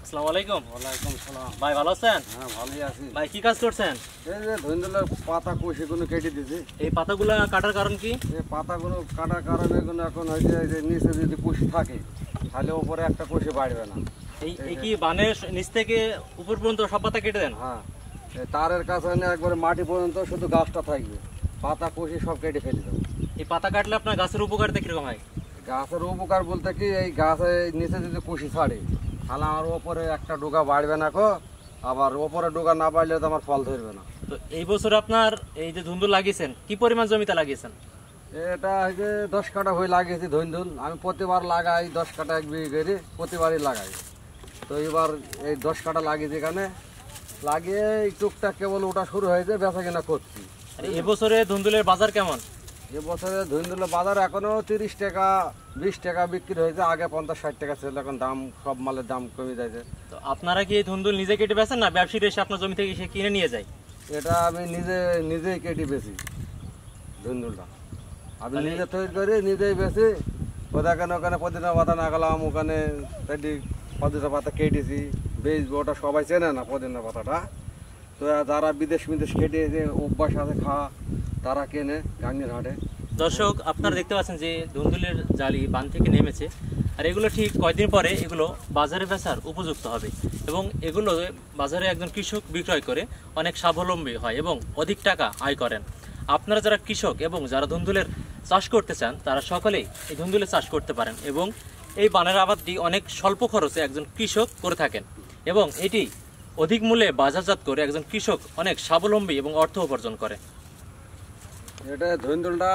আসসালামু আলাইকুম। ওয়ালাইকুম সালাম। ভাই ভালো আছেন? হ্যাঁ ভালোই আছি। ভাই কি কাজ করছেন? এই যে ধইন্দুলের পাতা কষিগুলো কেটে দিছি। এই পাতাগুলো কাটার কারণ কি? এই পাতাগুলো কাটার কারণে এগুলো এখন হয়েছে যে নিচে যদি কুশি থাকে তাহলে উপরে একটা কুশি বাড়বে না। এই কি বানের নিচ থেকে উপর পর্যন্ত সব পাতা কেটে দেন? হ্যাঁ, এই তারের কাছে না একবারে মাটি পর্যন্ত শুধু গাছটা থাকবে, পাতা কুশি সব কেটে ফেলে দেবো। এই পাতা কাটলে আপনার গাছের উপকারিতা কিরকম হয়? গাছের উপকার বলতে কি, এই গাছের নিচে যদি কুশি ছাড়ে তাহলে আমার ওপরে একটা ডোকা বাড়বে না, আবার ওপরে ডোকা না বাড়লে তো আমার ফল ধরবে না। তো এই বছর আপনার এই যে ধুন্দুল লাগিয়েছেন, কি পরিমাণ জমিতে লাগিয়েছেন? এটা হচ্ছে 10 কাঠা হয়ে লাগিয়েছি ধইন্দুল। আমি প্রতিবার লাগাই 10 কাঠা 1 বিঘে করে, প্রতিবারই লাগাই। তো এবার এই 10 কাঠা লাগিয়েছি, এখানে লাগিয়ে এই টুকটাক কেবল ওটা শুরু হয়েছে, বেচা কেনা করছি। আর এবছরে ধুন্দুলের বাজার কেমন? এবছরে ধইন্দুলের বাজার এখনো 30 টাকা 20 টাকা বিক্রি হয়েছে, আগে 50-60 টাকা ছিল, এখন দাম সব মালের দাম কমে যাচ্ছে। তো আপনারা কি এই ধুন্দুল নিজে কেটে বেচেন না ব্যবসায়ী এসে আপনার জমি থেকে এসে কিনে নিয়ে যায়? এটা আমি নিজেই কেটে বেছি ধইন্দুলটা। আমি নিজে তৈরি করি, নিজেই বেছি। ওখানে পদিনা পাতা না গেলাম, ওখানে পদিনা পাতা কেটেছি, বেচবো। ওটা সবাই চেনে না পদিনা পাতাটা, তো যারা বিদেশ কেটে যে অভ্যাস আছে খাওয়া, তারা কেনে গাঙ্গের হাটে। দর্শক, আপনারা দেখতে পাচ্ছেন যে ধুন্দুলের জালি বান থেকে নেমেছে, আর এগুলো ঠিক কয়দিন পরে এগুলো বাজারে বেচার উপযুক্ত হবে এবং এগুলো বাজারে একজন কৃষক বিক্রয় করে অনেক স্বাবলম্বী হয় এবং অধিক টাকা আয় করেন। আপনারা যারা কৃষক এবং যারা ধুন্দুলের চাষ করতে চান, তারা সকলেই এই ধুন্দুলের চাষ করতে পারেন এবং এই বানের আবাদটি অনেক স্বল্প খরচে একজন কৃষক করে থাকেন এবং এটি অধিক মূল্যে বাজারজাত করে একজন কৃষক অনেক স্বাবলম্বী এবং অর্থ উপার্জন করে। এটা ধইন্দুলটা